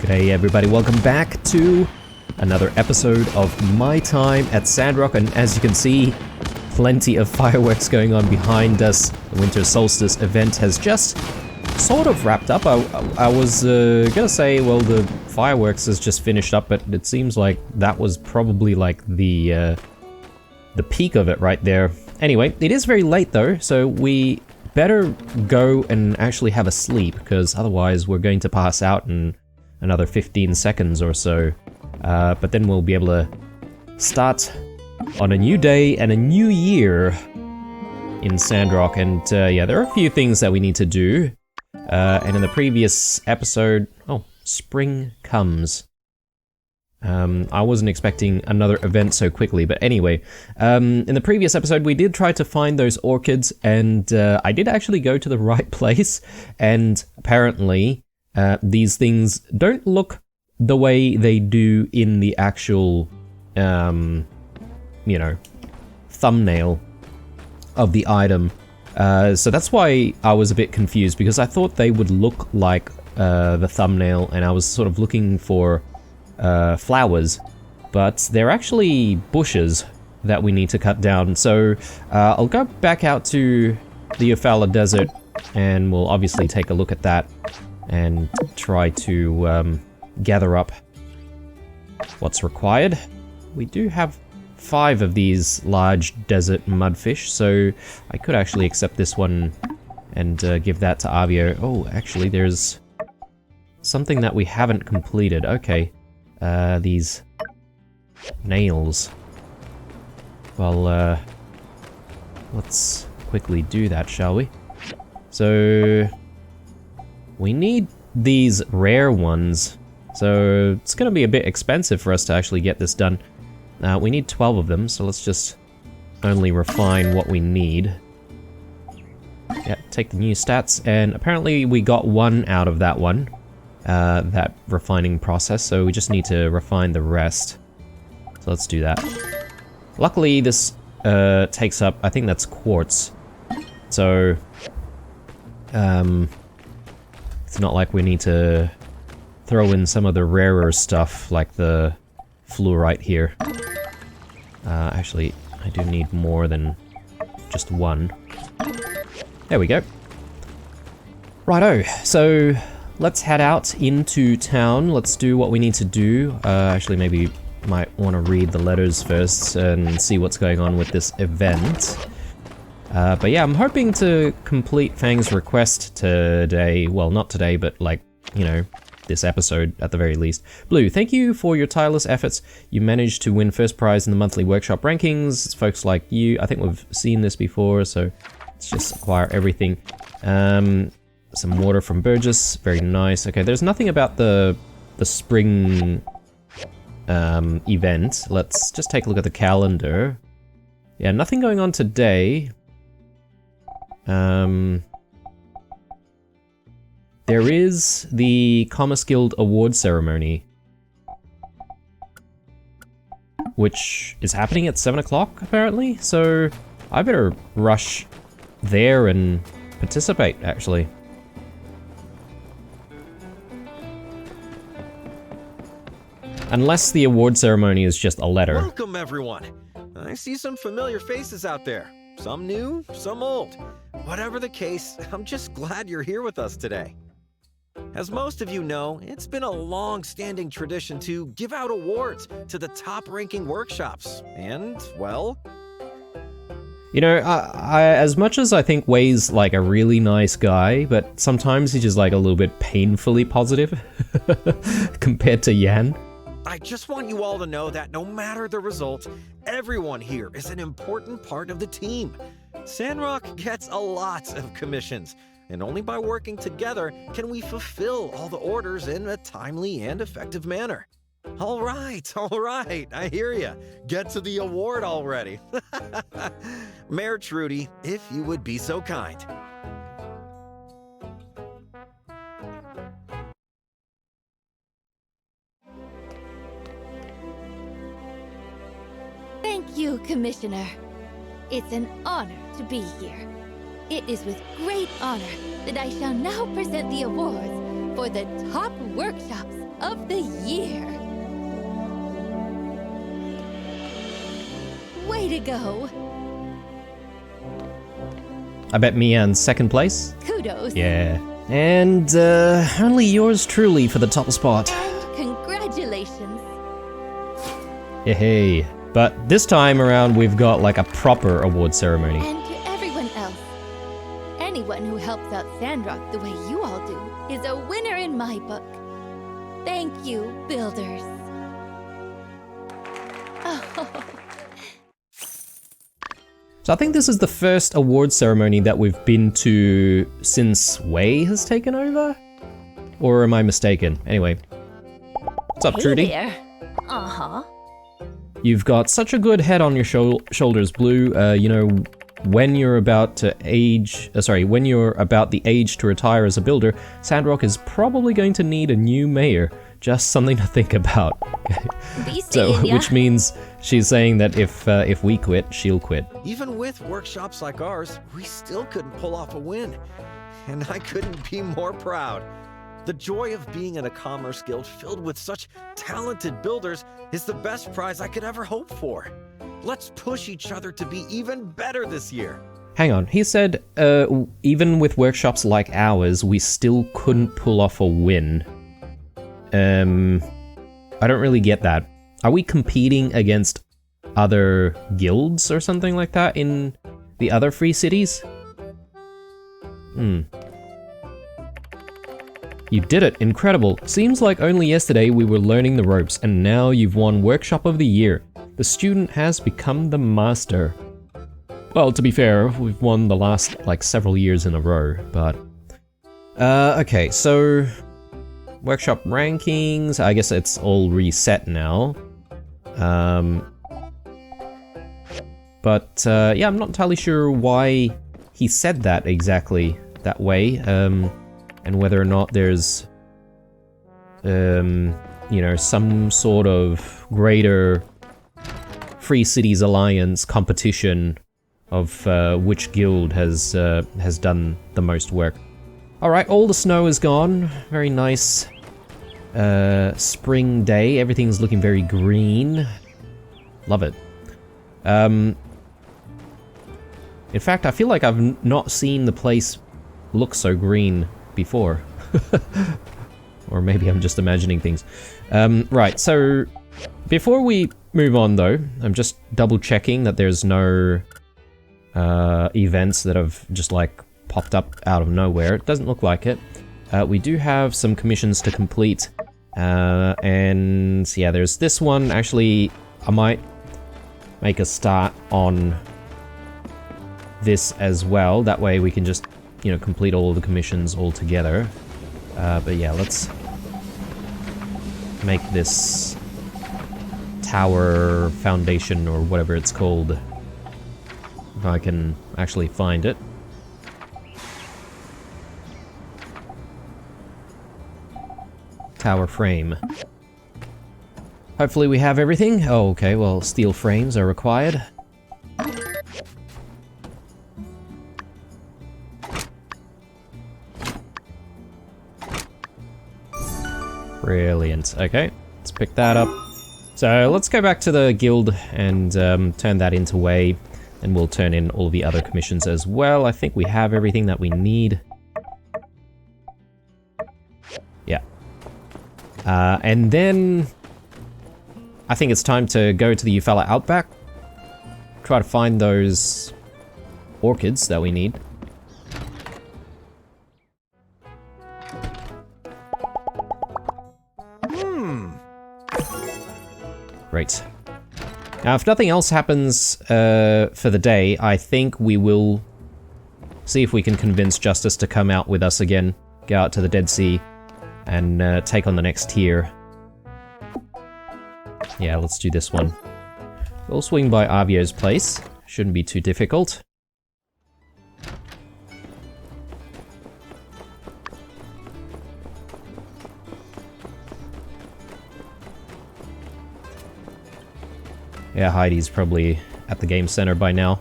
G'day everybody, welcome back to another episode of my time at Sandrock, and as you can see, plenty of fireworks going on behind us. The Winter Solstice event has just sort of wrapped up. I was gonna say, well, the fireworks has just finished up, but it seems like that was probably like the peak of it right there. Anyway, it is very late though, so we better go and actually have a sleep, because otherwise we're going to pass out in another 15 seconds or so. But then we'll be able to start on a new day and a new year in Sandrock. And yeah, there are a few things that we need to do. And in the previous episode... Oh, spring comes. I wasn't expecting another event so quickly, but anyway. In the previous episode, we did try to find those orchids, and I did actually go to the right place, and apparently these things don't look the way they do in the actual, you know, thumbnail of the item. So that's why I was a bit confused, because I thought they would look like the thumbnail, and I was sort of looking for flowers, but they're actually bushes that we need to cut down. So I'll go back out to the Eufaula Desert, and we'll obviously take a look at that and try to gather up what's required. We do have 5 of these large desert mudfish, so I could actually accept this one and give that to Avio. Oh, actually there's something that we haven't completed. Okay. These nails. Well, let's quickly do that, shall we? So, we need these rare ones, so it's gonna be a bit expensive for us to actually get this done. We need 12 of them, so let's just only refine what we need. Yeah, take the new stats, and apparently we got 1 out of that one. That refining process, so we just need to refine the rest. So let's do that. Luckily this takes up, I think that's quartz, so it's not like we need to throw in some of the rarer stuff like the fluorite here. Actually, I do need more than just 1. There we go. Righto, so let's head out into town. Let's do what we need to do. Actually, maybe might want to read the letters first and see what's going on with this event. But yeah, I'm hoping to complete Fang's request today. Well, not today, but like, you know, this episode at the very least. Blue, thank you for your tireless efforts. You managed to win first prize in the monthly workshop rankings. It's folks like you. I think we've seen this before, so let's just acquire everything. Some water from Burgess, very nice. Okay, there's nothing about the spring event. Let's just take a look at the calendar. Yeah, nothing going on today. There is the Commerce Guild Award ceremony, which is happening at 7 o'clock apparently, so I better rush there and participate, actually. Unless the award ceremony is just a letter. Welcome, everyone. I see some familiar faces out there. Some new, some old. Whatever the case, I'm just glad you're here with us today. As most of you know, it's been a long-standing tradition to give out awards to the top-ranking workshops. And, well... You know, I as much as I think Wei's like a really nice guy, but sometimes he's just like a little bit painfully positive compared to Yan. I just want you all to know that no matter the result, everyone here is an important part of the team. Sandrock gets a lot of commissions, and only by working together can we fulfill all the orders in a timely and effective manner. All right, I hear ya. Get to the award already. Mayor Trudy, if you would be so kind. Thank you, Commissioner. It's an honor to be here. It is with great honor that I shall now present the awards for the top workshops of the year. Way to go. I bet Mian's second place? Kudos. Yeah. And only yours truly for the top spot. And congratulations. Hey. But this time around we've got like a proper award ceremony. And to everyone else, anyone who helps out Sandrock the way you all do is a winner in my book. Thank you, builders. Oh. So I think this is the first award ceremony that we've been to since Wei has taken over? Or am I mistaken? Anyway. What's up, Hey Trudy? there. Uh-huh. You've got such a good head on your shoulders, Blue. You know, when you're about to age... when you're about the age to retire as a builder, Sandrock is probably going to need a new mayor. Just something to think about. Be So, seeing ya. which means she's saying that if we quit, she'll quit. Even with workshops like ours, we still couldn't pull off a win. And I couldn't be more proud. The joy of being in a commerce guild filled with such talented builders is the best prize I could ever hope for. Let's push each other to be even better this year. Hang on, he said even with workshops like ours, we still couldn't pull off a win. I don't really get that. Are we competing against other guilds or something like that in the other free cities? You did it, incredible. Seems like only yesterday we were learning the ropes and now you've won Workshop of the Year. The student has become the master. Well, to be fair, we've won the last, like, several years in a row, but... okay, so... Workshop rankings, I guess it's all reset now. But yeah, I'm not entirely sure why he said that exactly that way, and whether or not there's, you know, some sort of greater Free Cities Alliance competition of which guild has done the most work. Alright, all the snow is gone. Very nice spring day. Everything's looking very green. Love it. In fact, I feel like I've not seen the place look so green before. Or maybe I'm just imagining things. Right, so before we move on though, I'm just double checking that there's no events that have just like popped up out of nowhere. It doesn't look like it. We do have some commissions to complete. And yeah, there's this one. Actually, I might make a start on this as well. That way we can just, you know, complete all of the commissions all together. But yeah, let's make this tower foundation or whatever it's called. If I can actually find it. Tower frame. Hopefully we have everything. Oh, okay, well, steel frames are required. Brilliant. Okay, let's pick that up. So let's go back to the guild and turn that into Wei, and we'll turn in all the other commissions as well. I think we have everything that we need. Yeah. And then I think it's time to go to the Eufaula Outback. Try to find those orchids that we need. Great. Now, if nothing else happens for the day, I think we will see if we can convince Justice to come out with us again, go out to the Dead Sea, and take on the next tier. Yeah, let's do this one. We'll swing by Avio's place. Shouldn't be too difficult. Yeah, Heidi's probably at the game center by now.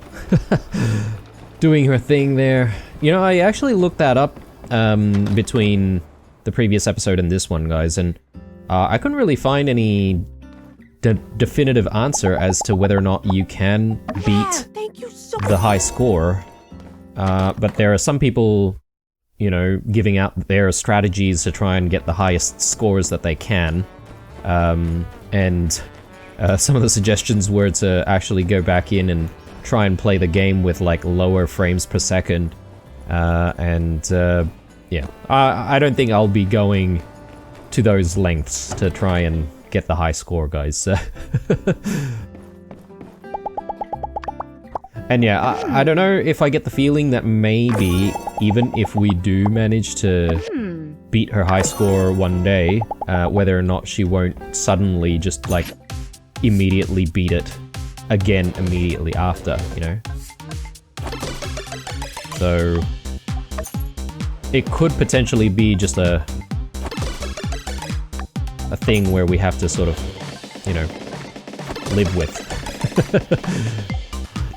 Doing her thing there. You know, I actually looked that up between the previous episode and this one, guys, and I couldn't really find any definitive answer as to whether or not you can beat the high score. But there are some people, you know, giving out their strategies to try and get the highest scores that they can. And some of the suggestions were to actually go back in and try and play the game with like lower frames per second. Yeah, I don't think I'll be going to those lengths to try and get the high score, guys. And yeah, I don't know if I get the feeling that maybe even if we do manage to beat her high score one day, whether or not she won't suddenly just like immediately beat it again immediately after, you know? So it could potentially be just a thing where we have to sort of, you know, live with.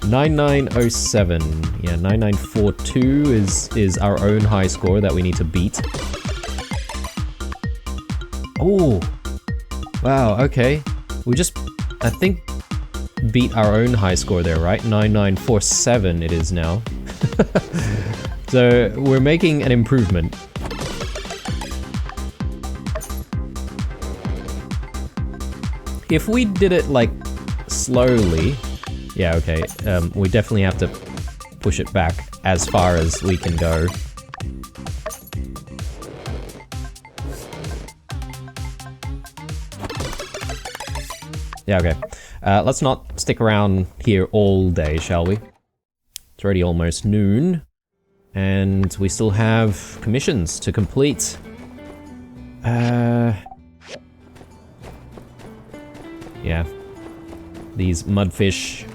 9907. Yeah, 9942 is our own high score that we need to beat. Oh! Wow, okay. We just, I think, beat our own high score there, right? 9947 it is now. So, we're making an improvement. If we did it, like, slowly... Yeah, okay, we definitely have to push it back as far as we can go. Yeah, okay. Let's not stick around here all day, shall we? It's already almost noon. And we still have commissions to complete. Yeah. These mudfish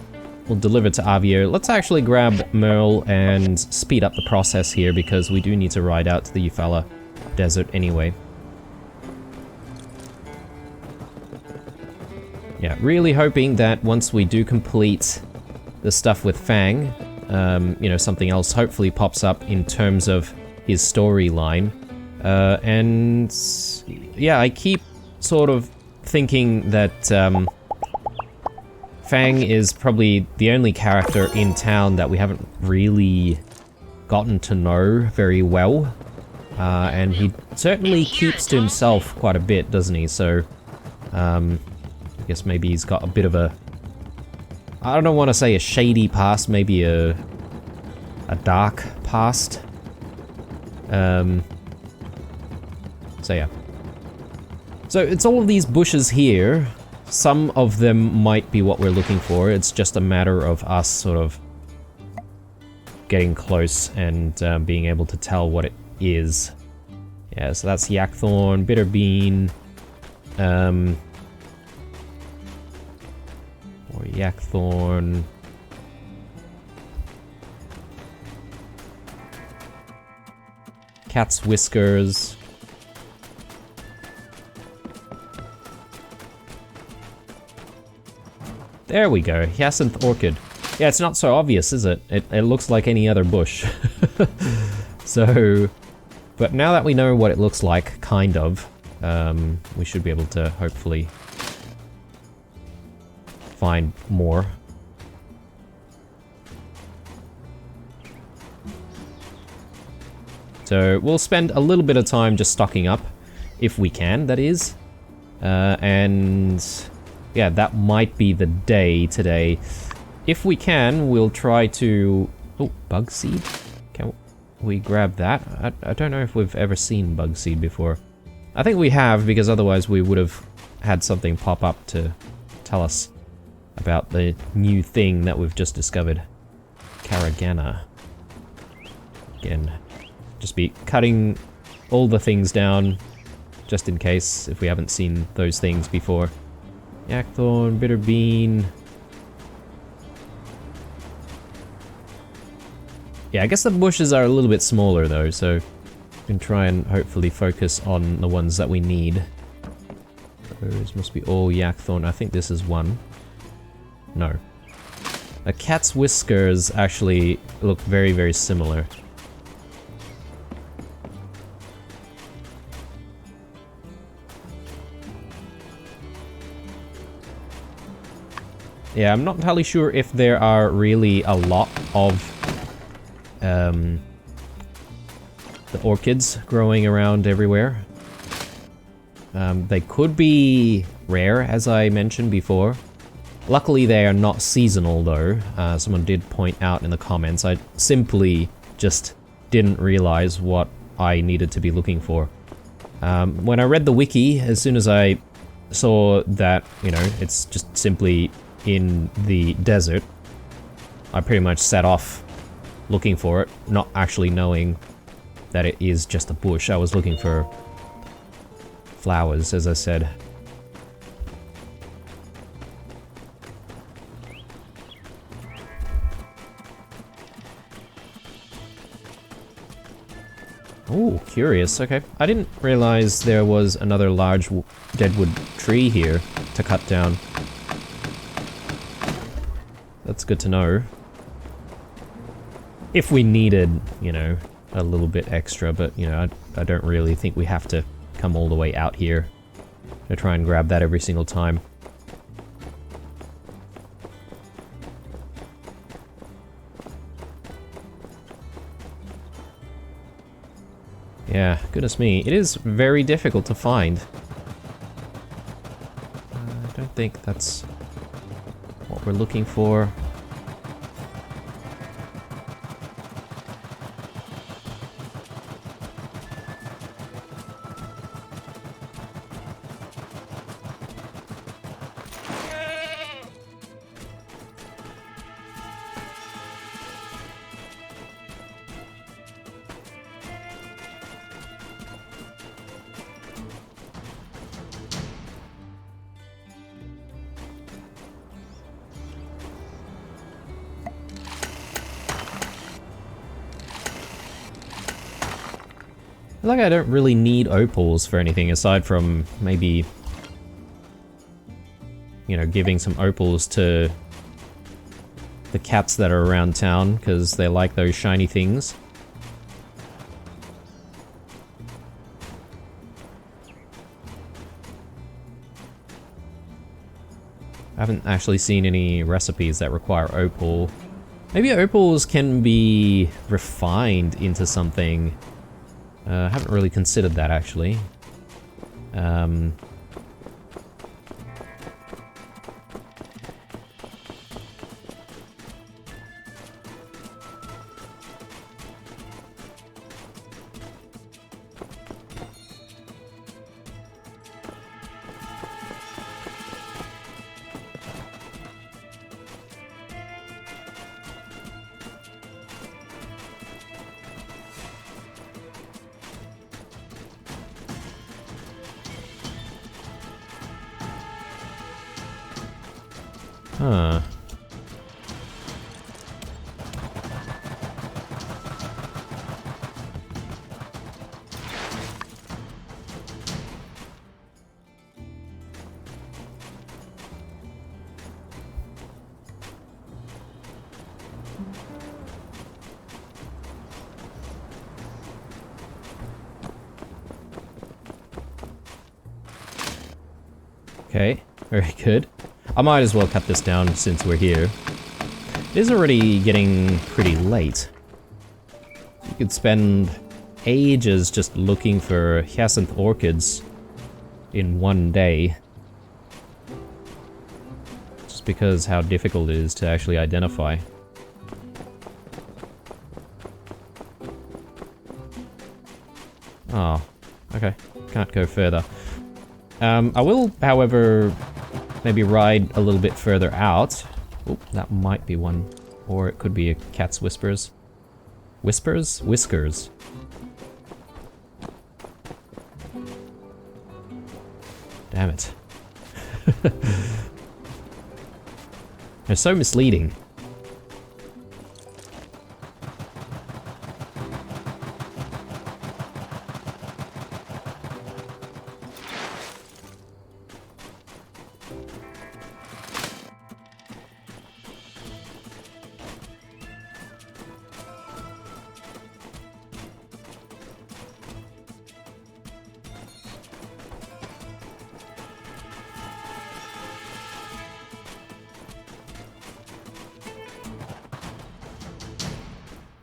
will deliver to Avio. Let's actually grab Merle and speed up the process here because we do need to ride out to the Eufaula Desert anyway. Yeah, really hoping that once we do complete the stuff with Fang, you know, something else hopefully pops up in terms of his storyline. And yeah, I keep sort of thinking that Fang is probably the only character in town that we haven't really gotten to know very well. And he certainly keeps to himself quite a bit, doesn't he? So, I guess maybe he's got a bit of a... I don't want to say a shady past, maybe a dark past. So yeah. So it's all of these bushes here. Some of them might be what we're looking for. It's just a matter of us sort of getting close and being able to tell what it is. Yeah, so that's Yakthorn, Bitterbean, or Yakthorn. Cat's Whiskers. There we go, Hyacinth Orchid. Yeah, it's not so obvious, is it? It looks like any other bush. So, but now that we know what it looks like, kind of, we should be able to hopefully find more. So we'll spend a little bit of time just stocking up, if we can, that is. And yeah, that might be the day today. If we can, we'll try to... Oh, bug seed? Can we grab that? I don't know if we've ever seen bug seed before. I think we have, because otherwise we would have had something pop up to tell us about the new thing that we've just discovered. Karagana. Again, just be cutting all the things down, just in case, if we haven't seen those things before. Yakthorn, Bitterbean. Yeah, I guess the bushes are a little bit smaller though, so we can try and hopefully focus on the ones that we need. Those must be all Yakthorn. I think this is one. No. A Cat's Whiskers actually look very, very similar. Yeah, I'm not entirely sure if there are really a lot of the orchids growing around everywhere. They could be rare, as I mentioned before. Luckily, they are not seasonal, though. Someone did point out in the comments. I simply just didn't realize what I needed to be looking for. When I read the wiki, as soon as I saw that, you know, it's just simply in the desert, I pretty much set off looking for it, not actually knowing that it is just a bush. I was looking for flowers, as I said. Oh, curious. Okay. I didn't realize there was another large deadwood tree here to cut down. That's good to know. If we needed, you know, a little bit extra, but, you know, I don't really think we have to come all the way out here to try and grab that every single time. Yeah, goodness me, it is very difficult to find. I don't think that's what we're looking for. Like I don't really need opals for anything aside from maybe, you know, giving some opals to the cats that are around town because they like those shiny things. I haven't actually seen any recipes that require opal. Maybe opals can be refined into something. I haven't really considered that, actually. Huh. Okay, very good. I might as well cut this down since we're here. It is already getting pretty late. You could spend ages just looking for hyacinth orchids in one day. Just because how difficult it is to actually identify. Oh, okay. Can't go further. I will, however, maybe ride a little bit further out. Oh, that might be one. Or it could be a cat's whispers. Whispers? Whiskers. Damn it. They're so misleading.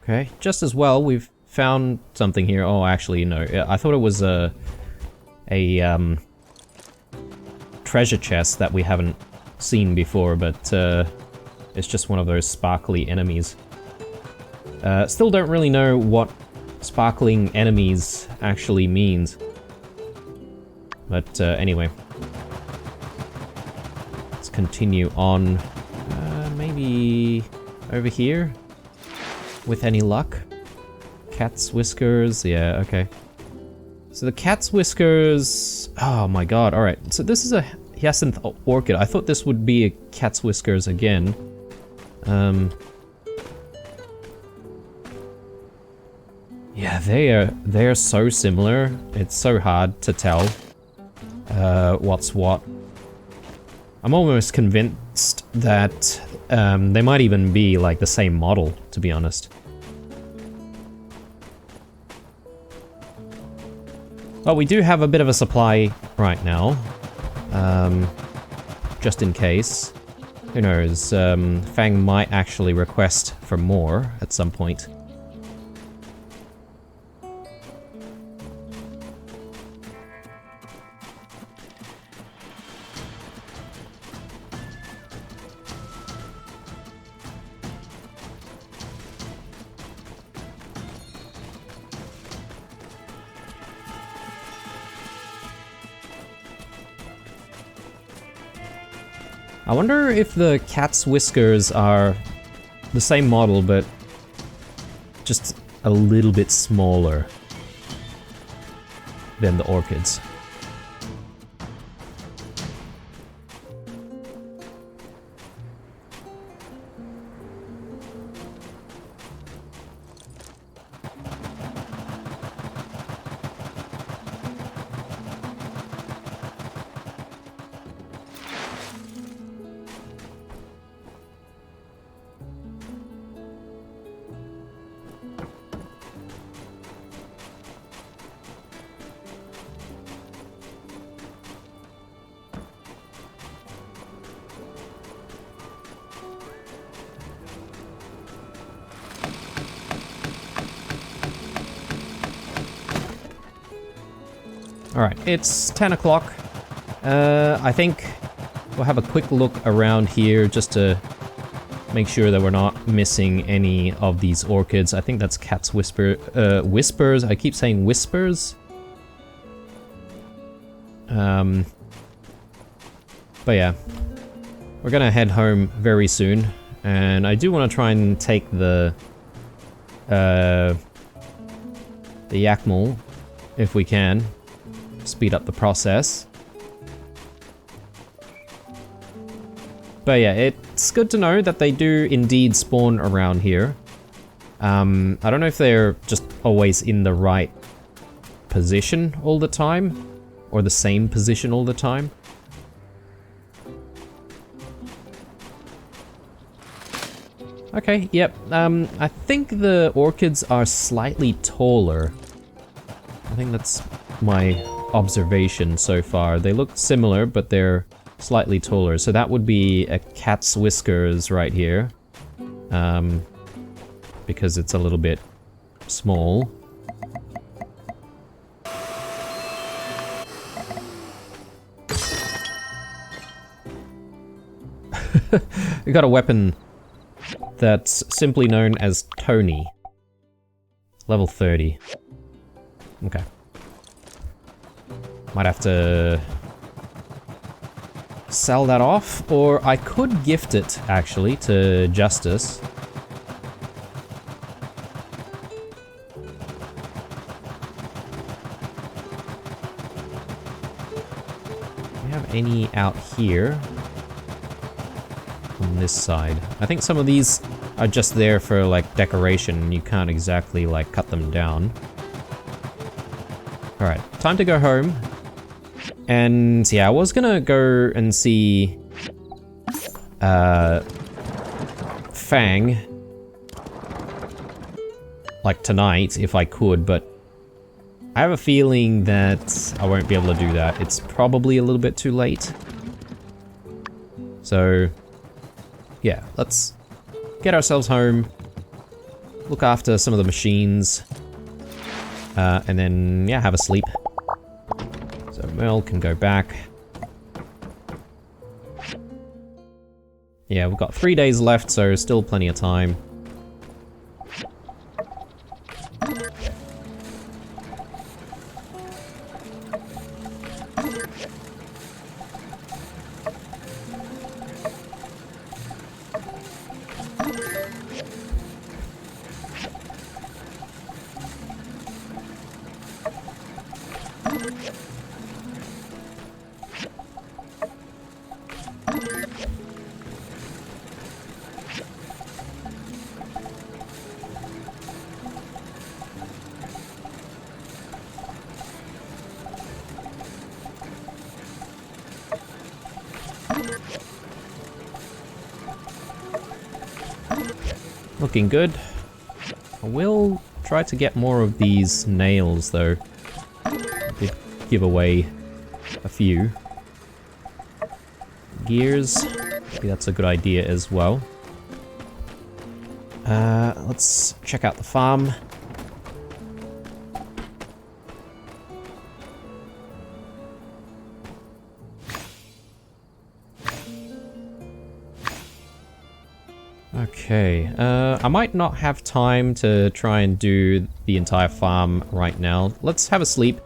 Okay, just as well, we've found something here. Oh, actually, no. I thought it was a treasure chest that we haven't seen before, but it's just one of those sparkly enemies. Still don't really know what sparkling enemies actually means. But anyway. Let's continue on. Maybe over here? With any luck? Cat's whiskers, yeah, okay. So the cat's whiskers... Oh my god, alright. So this is a hyacinth orchid. I thought this would be a cat's whiskers again. Yeah, they are so similar. It's so hard to tell what's what. I'm almost convinced that they might even be like the same model, to be honest. Well, we do have a bit of a supply right now, just in case. Who knows, Fang might actually request for more at some point. I wonder if the cat's whiskers are the same model, but just a little bit smaller than the orchids. Alright, it's 10 o'clock. I think we'll have a quick look around here just to make sure that we're not missing any of these orchids. I think that's cat's whispers. I keep saying whispers. But yeah, we're gonna head home very soon, and I do want to try and take the Yakmul if we can. Speed up the process. But yeah, it's good to know that they do indeed spawn around here. I don't know if they're just always in the right position all the time, or the same position all the time. Okay, yep. I think the orchids are slightly taller. I think that's my observation so far. They look similar, but they're slightly taller. So that would be a cat's whiskers right here. Because it's a little bit small. We got a weapon that's simply known as Tony. Level 30. Okay. Might have to sell that off, or I could gift it, actually, to Justice. Do we have any out here? On this side. I think some of these are just there for, like, decoration. You can't exactly, like, cut them down. Alright, time to go home. And yeah, I was gonna go and see Fang like tonight if I could, but I have a feeling that I won't be able to do that. It's probably a little bit too late. So yeah, let's get ourselves home look after some of the machines, and then, yeah, have a sleep. So Merle can go back. Yeah, we've got 3 days left, so still plenty of time. Looking good. I will try to get more of these nails, though. I did give away a few. Gears. Maybe that's a good idea as well. Let's check out the farm. Okay, I might not have time to try and do the entire farm right now. Let's have a sleep.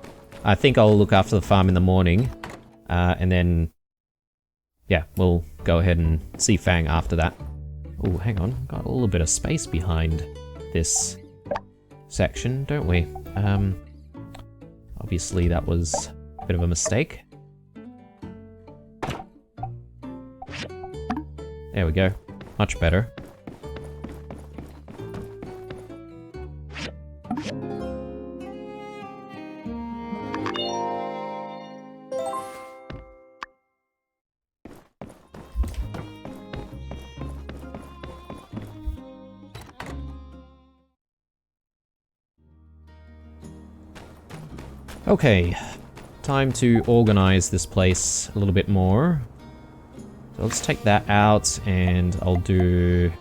I think I'll look after the farm in the morning. And then, yeah, we'll go ahead and see Fang after that. Oh, hang on. Got a little bit of space behind this section, don't we? Obviously that was a bit of a mistake. There we go. Much better. Okay, time to organize this place a little bit more. So let's take that out, and I'll do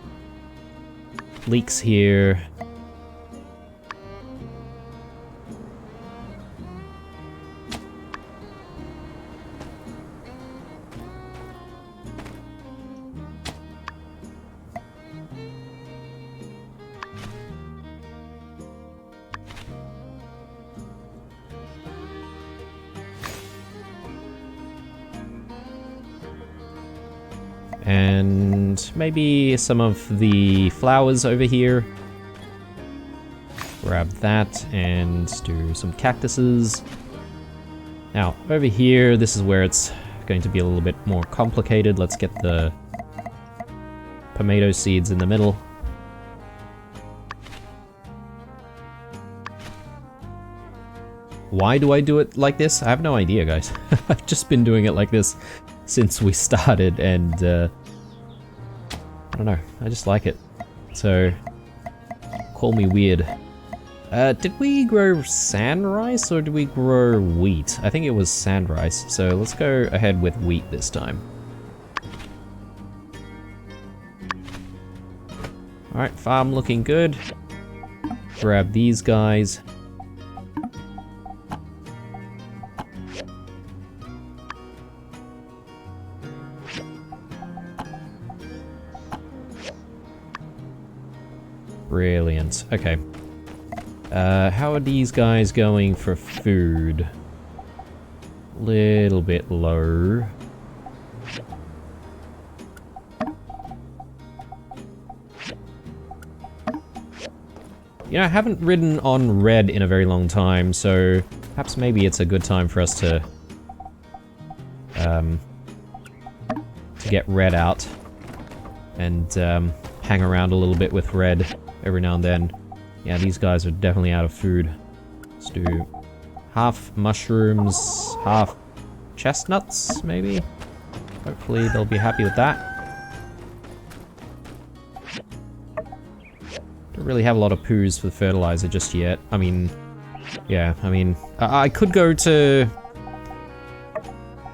leaks here. And maybe some of the flowers over here. Grab that and do some cactuses. Now, over here, this is where it's going to be a little bit more complicated. Let's get the tomato seeds in the middle. Why do I do it like this? I have no idea, guys. I've just been doing it like this since we started, and I don't know, I just like it. So, call me weird. Did we grow sand rice or did we grow wheat? I think it was sand rice, so let's go ahead with wheat this time. Alright, farm looking good. Grab these guys. Brilliant. Okay. How are these guys going for food? Little bit low. You know, I haven't ridden on red in a very long time, so perhaps maybe it's a good time for us to get red out and hang around a little bit with red every now and then. Yeah, these guys are definitely out of food. Let's do half mushrooms, half chestnuts, maybe? Hopefully they'll be happy with that. Don't really have a lot of poos for the fertilizer just yet. I mean, yeah, I mean, I could go to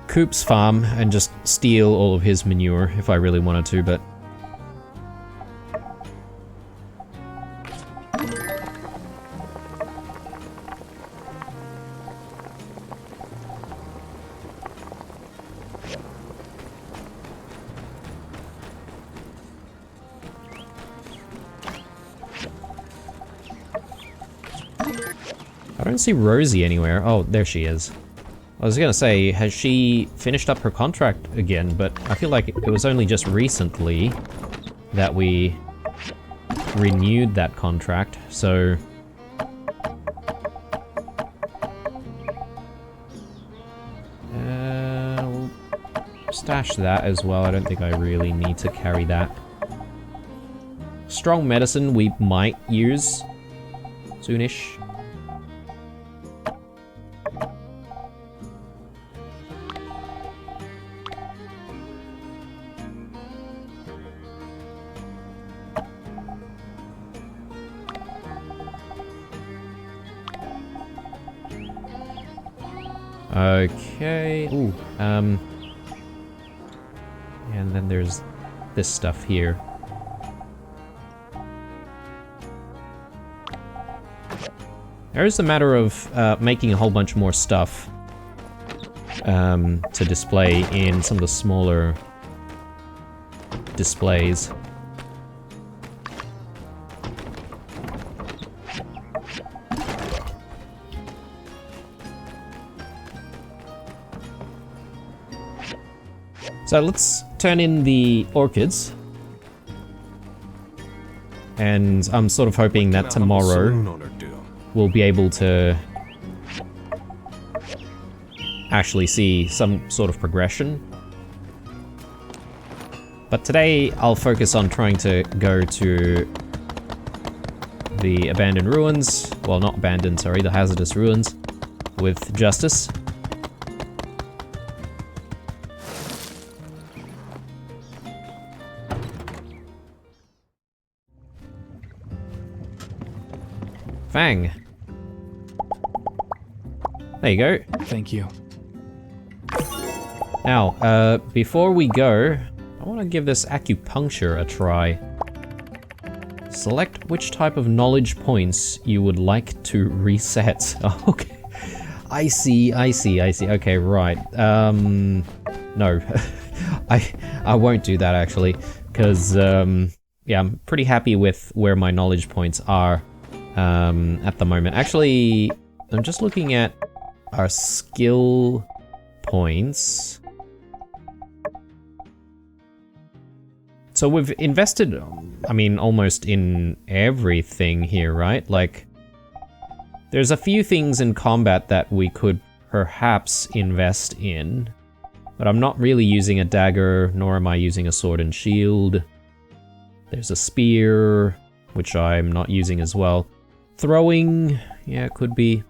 Coop's farm and just steal all of his manure if I really wanted to, but don't see Rosie anywhere. Oh, there she is. I was gonna say, has she finished up her contract again? But I feel like it was only just recently that we renewed that contract, so... we'll stash that as well. I don't think I really need to carry that. Strong medicine we might use soonish. Okay. Ooh. And then there's this stuff here. There is a matter of making a whole bunch more stuff to display in some of the smaller displays. So let's turn in the orchids. And I'm sort of hoping that tomorrow we'll be able to actually see some sort of progression. But today I'll focus on trying to go to the abandoned ruins. Well, not abandoned, sorry, the hazardous ruins with Justice. Fang. There you go. Thank you. Now, before we go, I want to give this acupuncture a try. Select which type of knowledge points you would like to reset. Oh, okay. I see. Okay, right. No. I won't do that, actually. Because, yeah, I'm pretty happy with where my knowledge points are. At the moment. Actually, I'm just looking at our skill points. So we've invested, I mean, almost in everything here, right? Like, there's a few things in combat that we could perhaps invest in, but I'm not really using a dagger, nor am I using a sword and shield. There's a spear, which I'm not using as well. Throwing, yeah, it could be.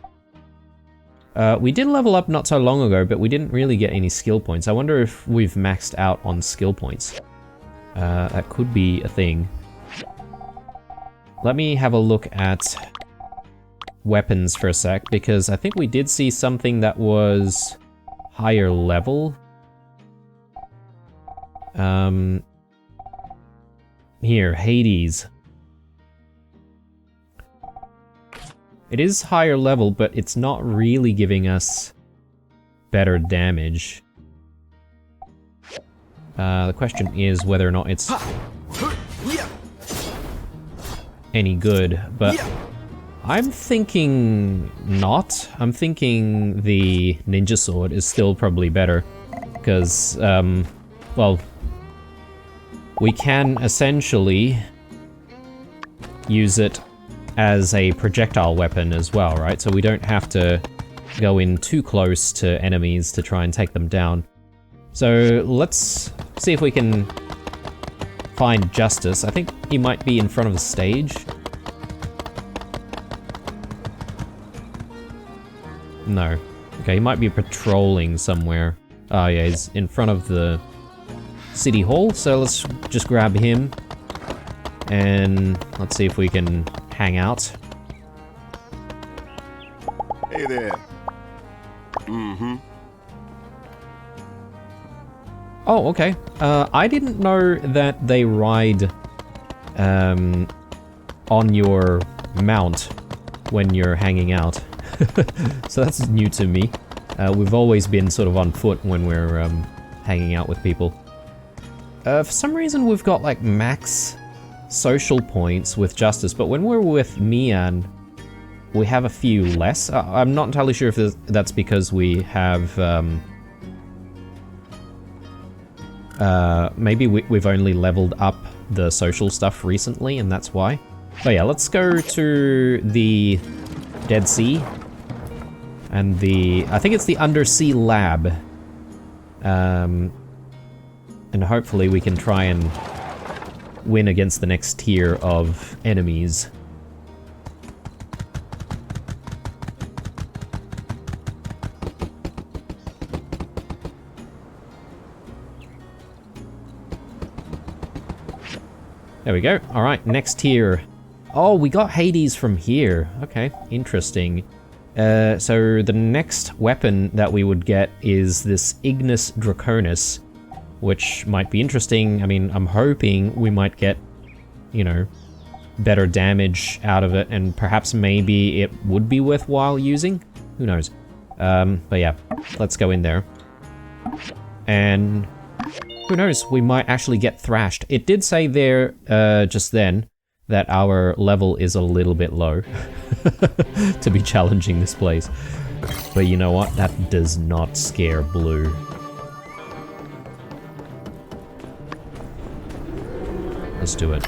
We did level up not so long ago, but we didn't really get any skill points. I wonder if we've maxed out on skill points. That could be a thing. Let me have a look at weapons for a sec, because I think we did see something that was higher level. Here, Hades. It is higher level, but it's not really giving us better damage. The question is whether or not it's any good, but I'm thinking not. I'm thinking the ninja sword is still probably better, because, well, we can essentially use it as a projectile weapon as well, right? So we don't have to go in too close to enemies to try and take them down. So let's see if we can find Justice. I think he might be in front of the stage. No. Okay, he might be patrolling somewhere. Oh yeah, he's in front of the city hall, so let's just grab him. And let's see if we can hang out. Hey there. Mm-hmm. Oh, okay. I didn't know that they ride on your mount when you're hanging out. So that's new to me. We've always been sort of on foot when we're hanging out with people. For some reason we've got like max social points with Justice, but when we're with Mian, we have a few less. I'm not entirely sure if that's because we have... maybe we've only leveled up the social stuff recently, and that's why. But yeah, let's go to the Dead Sea. And I think it's the Undersea Lab. And hopefully we can try and win against the next tier of enemies. There we go. Alright, next tier. Oh, we got Hades from here. Okay, interesting. So the next weapon that we would get is this Ignis Draconis, which might be interesting. I mean, I'm hoping we might get, you know, better damage out of it, and perhaps maybe it would be worthwhile using. Who knows? But yeah, let's go in there. And who knows, we might actually get thrashed. It did say there, just then, that our level is a little bit low to be challenging this place. But you know what? That does not scare Blue. Let's do it.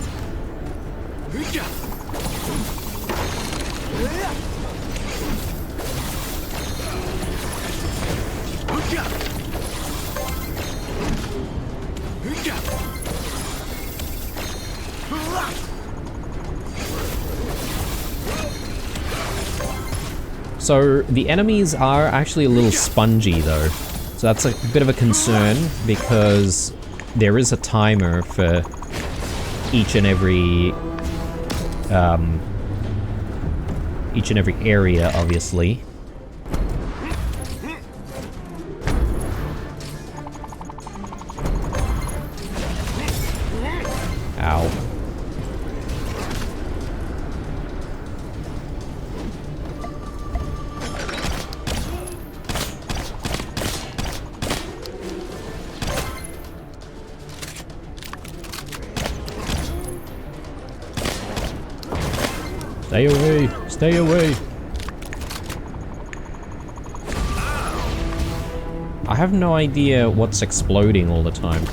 So the enemies are actually a little spongy though. So that's a bit of a concern because there is a timer for each and every area, obviously. Ow. Stay away! Stay away! I have no idea what's exploding all the time.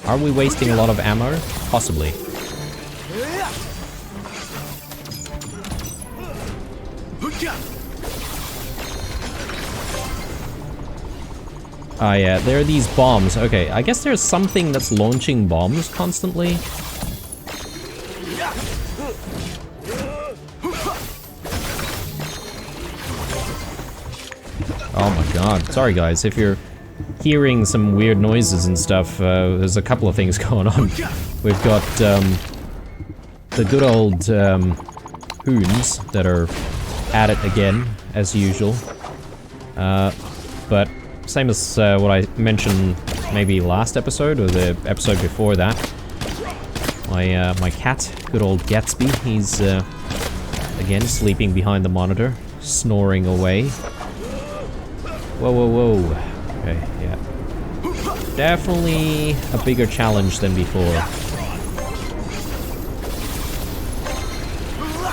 Are we wasting a lot of ammo? Possibly. Ah, yeah, there are these bombs. Okay, I guess there's something that's launching bombs constantly. Oh my god. Sorry guys, if you're hearing some weird noises and stuff, there's a couple of things going on. We've got the good old hoons that are at it again, as usual. But same as what I mentioned maybe last episode, or the episode before that. My cat, good old Gatsby, he's again sleeping behind the monitor, snoring away. Whoa, whoa, whoa. Okay, yeah. Definitely a bigger challenge than before.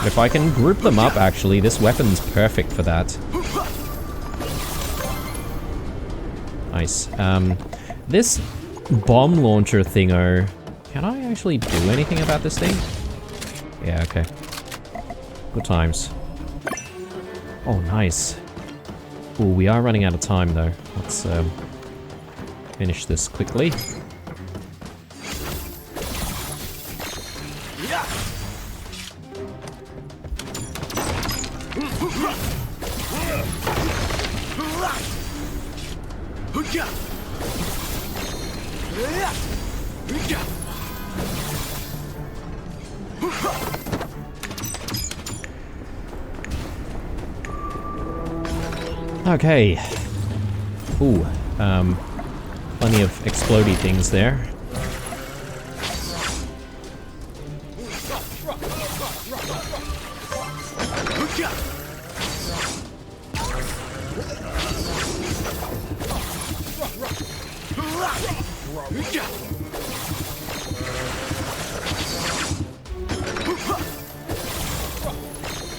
If I can group them up, actually, this weapon's perfect for that. Nice. This bomb launcher thingo, can I actually do anything about this thing? Yeah, okay. Good times. Oh, nice. Ooh, we are running out of time though. Let's finish this quickly. Okay. Ooh, plenty of explodey things there.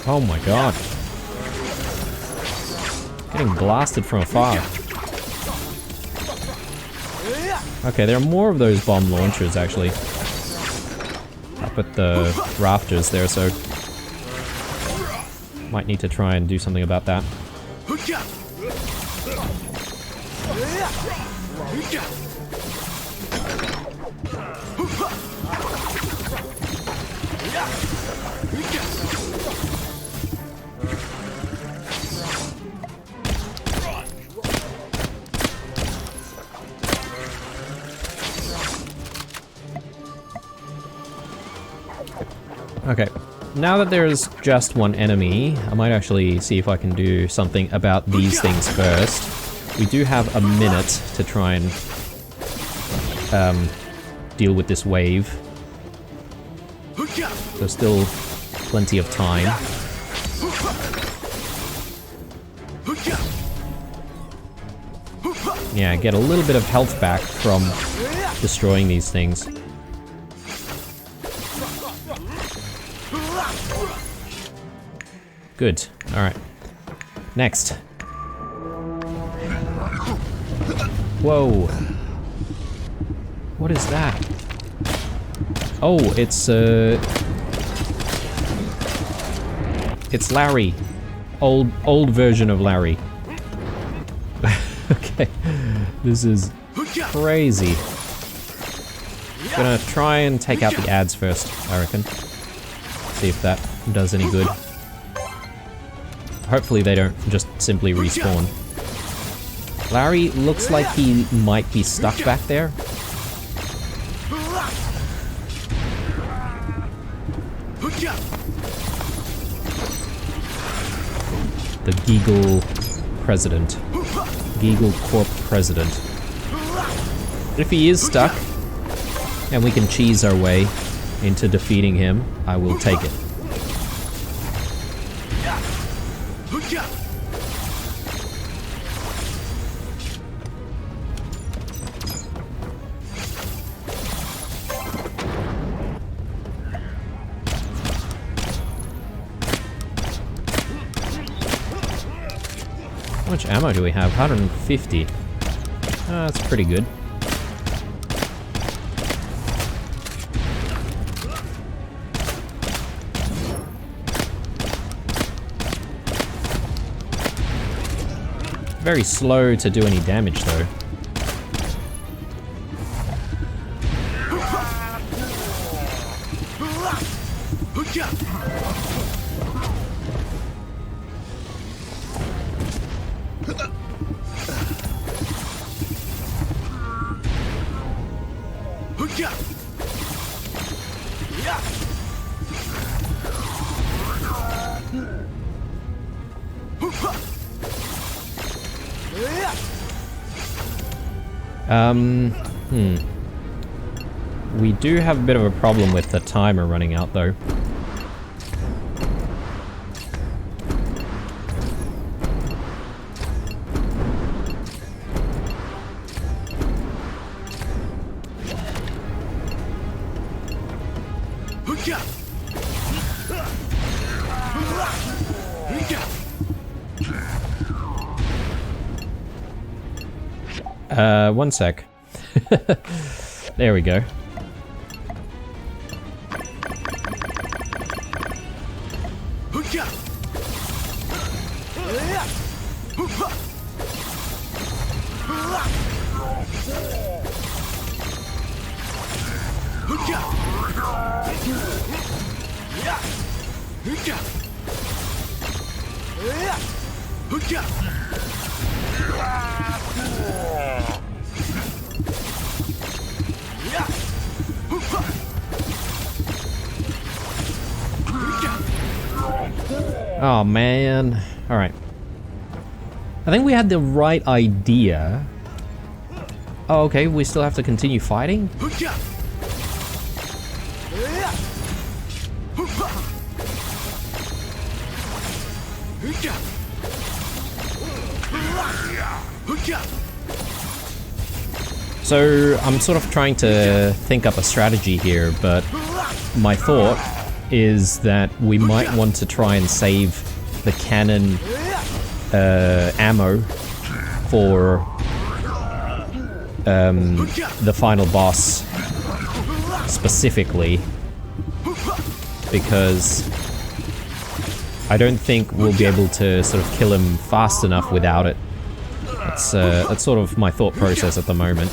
Oh my god. Getting blasted from afar. Okay, there are more of those bomb launchers actually. Up at the rafters there, so might need to try and do something about that. Okay, now that there's just one enemy, I might actually see if I can do something about these things first. We do have a minute to try and deal with this wave. There's still plenty of time. Yeah, get a little bit of health back from destroying these things. Good. Alright. Next. Whoa. What is that? Oh, it's Larry. Old version of Larry. Okay. This is crazy. Gonna try and take out the ads first, I reckon. See if that does any good. Hopefully they don't just simply respawn. Larry looks like he might be stuck back there. The Geagle President. Geagle Corp President. If he is stuck, and we can cheese our way into defeating him, I will take it. How much ammo do we have? 150. That's pretty good. Very slow to do any damage though. We do have a bit of a problem with the timer running out though. One sec. There we go. Oh man. Alright. I think we had the right idea. Oh, okay, we still have to continue fighting? So I'm sort of trying to think up a strategy here, but my thought is that we might want to try and save the cannon ammo for the final boss specifically, because I don't think we'll be able to sort of kill him fast enough without it. That's sort of my thought process at the moment.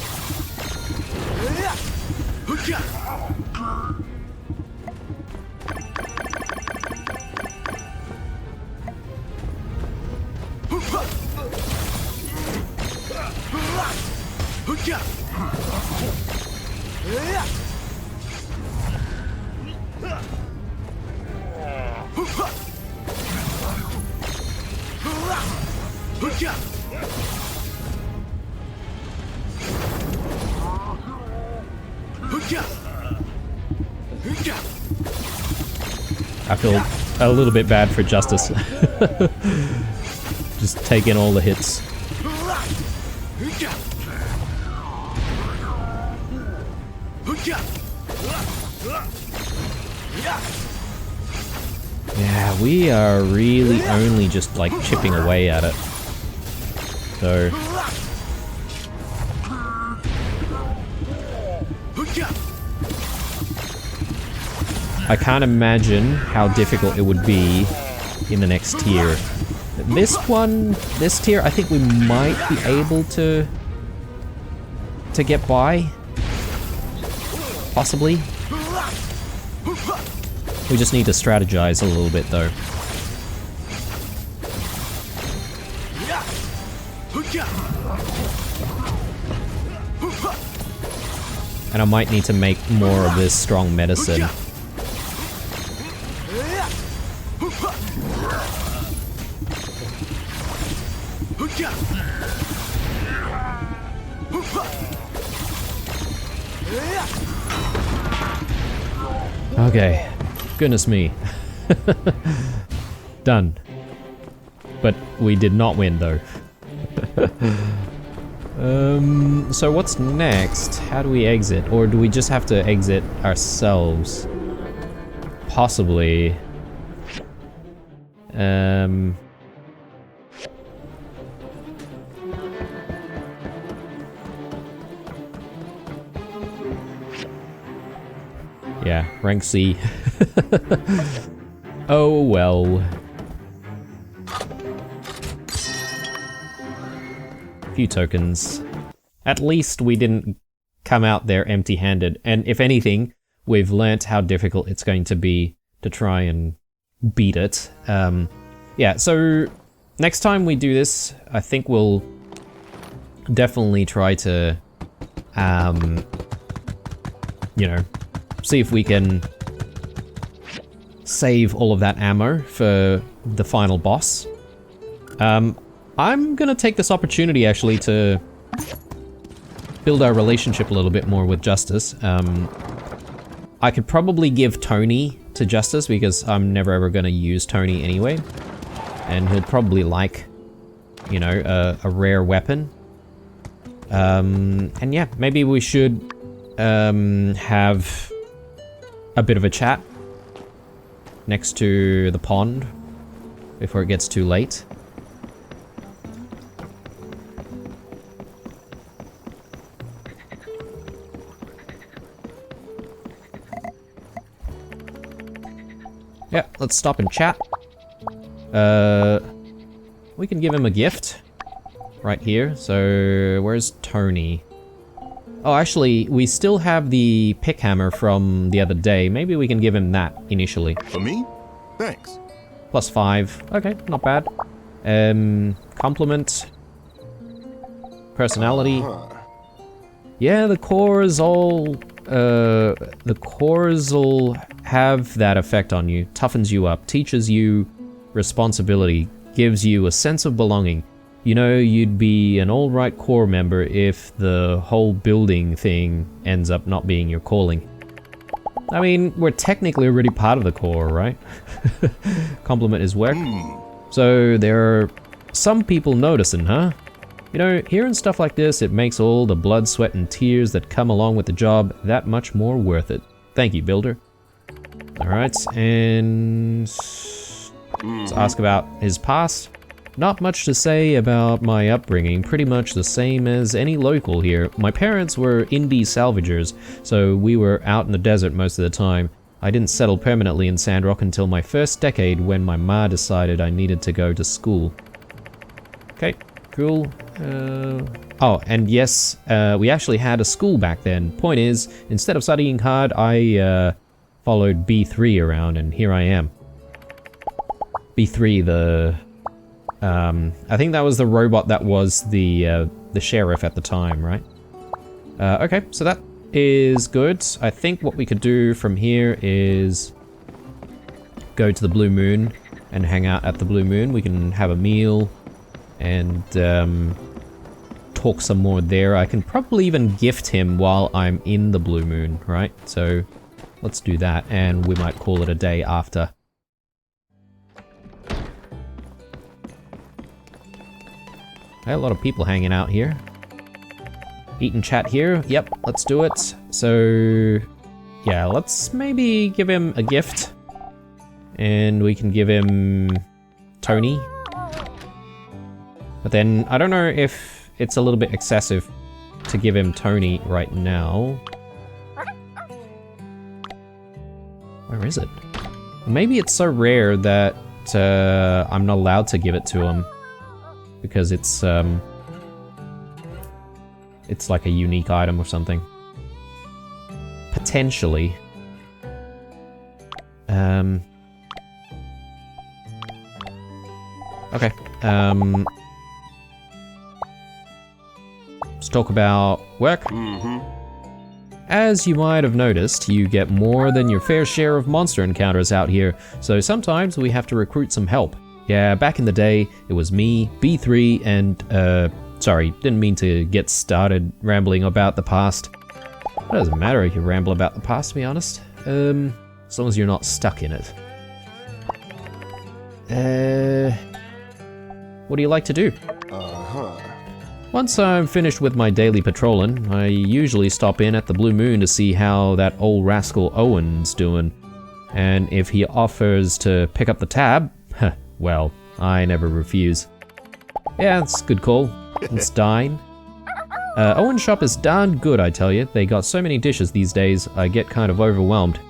I feel a little bit bad for Justice. Just taking all the hits. Yeah, we are really only just like chipping away at it. So I can't imagine how difficult it would be in the next tier. This tier, I think we might be able to get by. Possibly. We just need to strategize a little bit though. And I might need to make more of this strong medicine. Okay, goodness me. Done. But we did not win though. So what's next? How do we exit? Or do we just have to exit ourselves? Possibly. Yeah, rank C. Oh well. Few tokens. At least we didn't come out there empty-handed, and if anything, we've learnt how difficult it's going to be to try and beat it. Yeah, so next time we do this, I think we'll definitely try to, you know, see if we can save all of that ammo for the final boss. I'm gonna take this opportunity actually to build our relationship a little bit more with Justice. I could probably give Tony to Justice because I'm never ever gonna use Tony anyway. And he'll probably like, you know, a rare weapon. And yeah, maybe we should have a bit of a chat next to the pond before it gets too late. Yeah, let's stop and chat. We can give him a gift right here. So where's Tony? Oh, actually, we still have the pick hammer from the other day. Maybe we can give him that initially. For me? Thanks. +5. Okay, not bad. Compliment. Personality. Yeah, the cores all have that effect on you. Toughens you up, teaches you responsibility, gives you a sense of belonging. You know, you'd be an alright core member if the whole building thing ends up not being your calling. I mean, we're technically already part of the core, right? Compliment his work. So there are some people noticing, huh? You know, hearing stuff like this, it makes all the blood, sweat, and tears that come along with the job that much more worth it. Thank you, Builder. Alright, and let's ask about his past. Not much to say about my upbringing, pretty much the same as any local here. My parents were indie salvagers, so we were out in the desert most of the time. I didn't settle permanently in Sandrock until my first decade when my ma decided I needed to go to school. Okay, cool. Oh, and yes, we actually had a school back then. Point is, instead of studying hard, I followed B3 around, and here I am. B3, I think that was the robot that was the sheriff at the time, right? Okay, so that is good. I think what we could do from here is go to the Blue Moon and hang out at the Blue Moon. We can have a meal and talk some more there. I can probably even gift him while I'm in the Blue Moon, right? So let's do that, and we might call it a day after. A lot of people hanging out here. Eat and chat here. Yep, let's do it. So, yeah, let's maybe give him a gift. And we can give him Tony. But then, I don't know if it's a little bit excessive to give him Tony right now. Where is it? Maybe it's so rare that I'm not allowed to give it to him. Because it's like a unique item or something. Potentially. Okay. Let's talk about work. As you might have noticed, you get more than your fair share of monster encounters out here, so sometimes we have to recruit some help. Yeah, back in the day, it was me, B3, and, sorry, didn't mean to get started rambling about the past. It doesn't matter if you ramble about the past, to be honest. As long as you're not stuck in it. What do you like to do? Once I'm finished with my daily patrolling, I usually stop in at the Blue Moon to see how that old rascal Owen's doing. And if he offers to pick up the tab, well, I never refuse. Yeah, it's a good call. It's dine. Owen's shop is darn good, I tell you. They got so many dishes these days, I get kind of overwhelmed.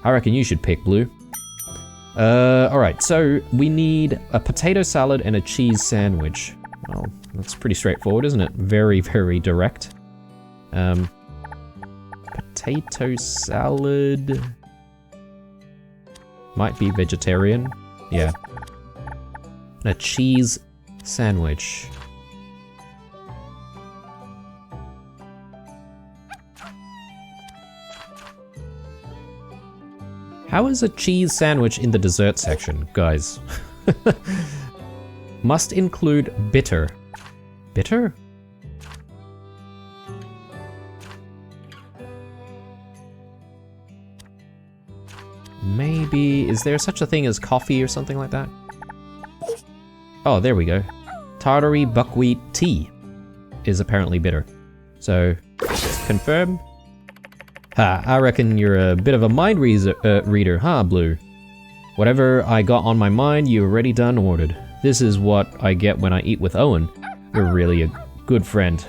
I reckon you should pick, Blue. Alright, so we need a potato salad and a cheese sandwich. Well, that's pretty straightforward, isn't it? Very, very direct. Potato salad... Might be vegetarian. Yeah. And a cheese sandwich. How is a cheese sandwich in the dessert section, guys? Must include bitter. Bitter? Maybe... Is there such a thing as coffee or something like that? Oh, there we go. Tartary buckwheat tea is apparently bitter. So, confirm. Ha, I reckon you're a bit of a mind reader, huh, Blue? Whatever I got on my mind, you already done ordered. This is what I get when I eat with Owen. You're really a good friend.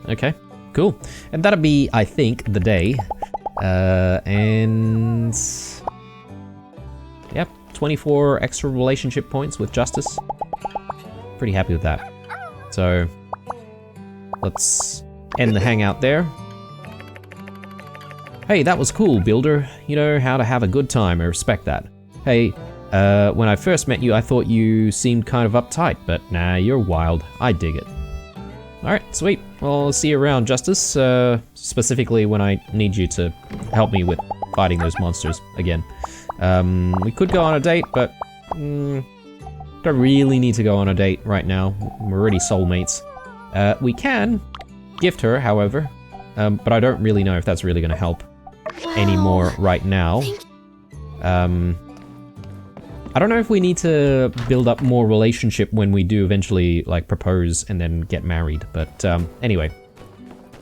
Okay, cool. And that'll be, I think, the day. And... Yep, 24 extra relationship points with Justice. Pretty happy with that. So, let's end the hangout there. Hey, that was cool, Builder. You know how to have a good time, I respect that. Hey, when I first met you, I thought you seemed kind of uptight, but nah, you're wild. I dig it. Alright, sweet. Well, I'll see you around, Justice. Specifically when I need you to help me with fighting those monsters again. We could go on a date, but... don't really need to go on a date right now. We're already soulmates. We can gift her, however. But I don't really know if that's really going to help anymore right now. I don't know if we need to build up more relationship when we do eventually, like, propose and then get married. But, anyway.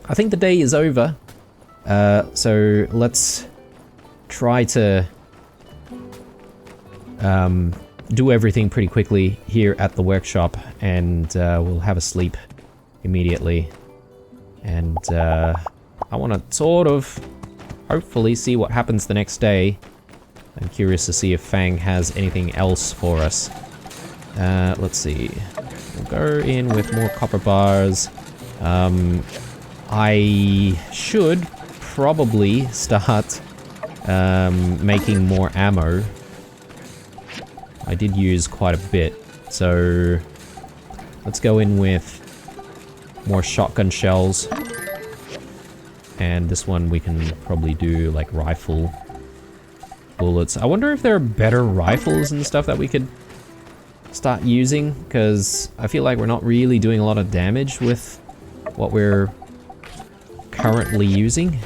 I think the day is over. So let's try to do everything pretty quickly here at the workshop, and we'll have a sleep immediately. And I want to sort of hopefully see what happens the next day. I'm curious to see if Fang has anything else for us. Let's see. We'll go in with more copper bars. I should probably start making more ammo. I did use quite a bit, so let's go in with more shotgun shells. And this one we can probably do like rifle bullets. I wonder if there are better rifles and stuff that we could start using, because I feel like we're not really doing a lot of damage with what we're currently using.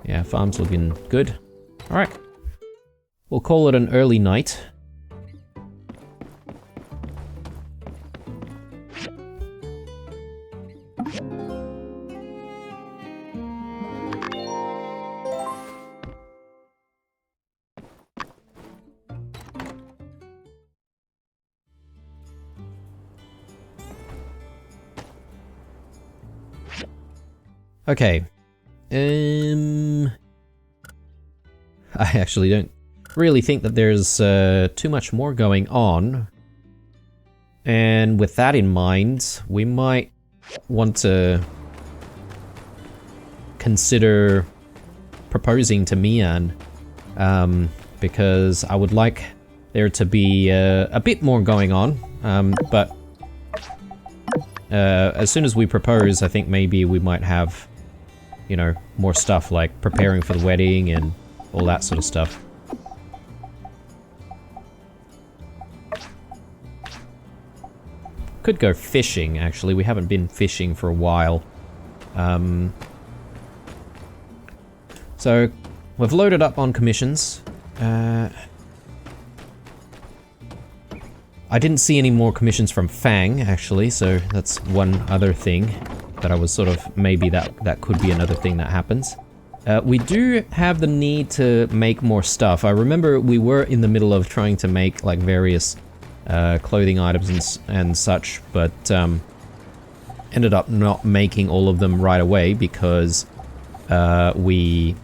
Yeah, farm's looking good. Alright. We'll call it an early night. Okay. I actually don't really think that there's too much more going on. And with that in mind, we might want to consider proposing to Mian, because I would like there to be a bit more going on, but as soon as we propose, I think maybe we might have, you know, more stuff like preparing for the wedding and all that sort of stuff. Could go fishing, actually. We haven't been fishing for a while. So, we've loaded up on commissions. I didn't see any more commissions from Fang, actually, so that's one other thing that I was sort of, maybe that could be another thing that happens. We do have the need to make more stuff. I remember we were in the middle of trying to make like various clothing items and such, but ended up not making all of them right away because we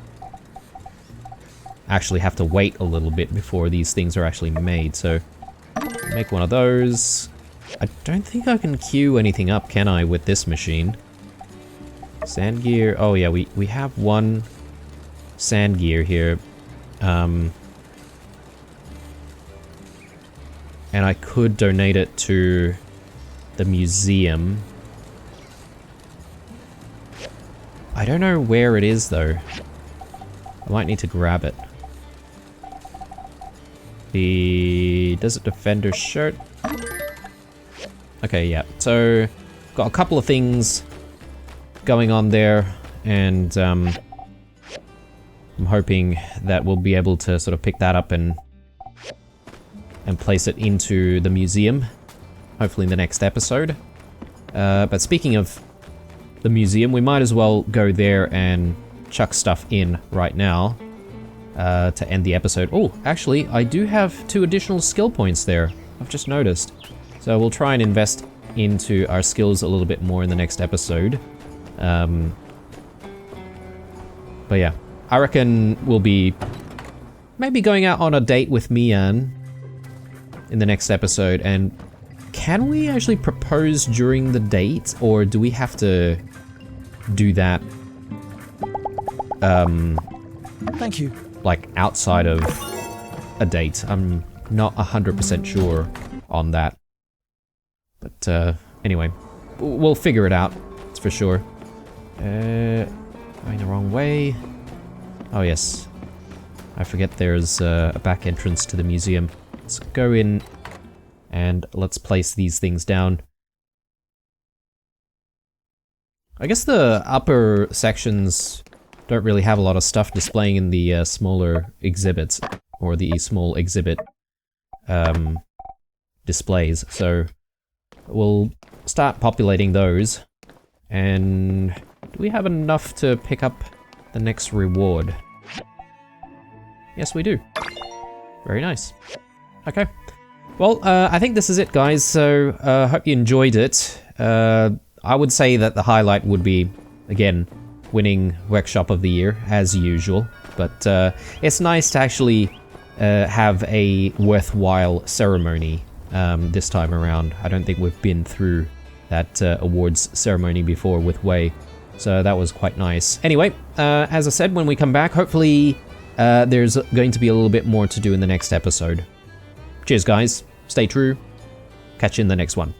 actually have to wait a little bit before these things are actually made. So make one of those. I don't think I can queue anything up, can I, with this machine? Sand gear. Oh yeah, we have one sand gear here. And I could donate it to the museum. I don't know where it is though. I might need to grab it. The Desert Defender shirt. Okay, yeah. So, got a couple of things going on there, and I'm hoping that we'll be able to sort of pick that up and place it into the museum, hopefully in the next episode. But speaking of the museum, we might as well go there and chuck stuff in right now to end the episode. Oh, actually, I do have 2 additional skill points there. I've just noticed. So we'll try and invest into our skills a little bit more in the next episode. But yeah, I reckon we'll be maybe going out on a date with Mian in the next episode. And can we actually propose during the date, or do we have to do that Thank you. like outside of a date? I'm not 100% sure on that. But anyway, we'll figure it out, that's for sure. Going the wrong way. Oh yes, I forget there's a back entrance to the museum. Let's go in and let's place these things down. I guess the upper sections don't really have a lot of stuff displaying in the smaller exhibits, or the small exhibit displays, so we'll start populating those. And do we have enough to pick up the next reward? Yes, we do. Very nice. Okay. Well, I think this is it, guys, so hope you enjoyed it. I would say that the highlight would be, again, winning Workshop of the Year, as usual, but it's nice to actually have a worthwhile ceremony this time around. I don't think we've been through that awards ceremony before with Wei, so that was quite nice. Anyway, as I said, when we come back, hopefully there's going to be a little bit more to do in the next episode. Cheers, guys. Stay true. Catch you in the next one.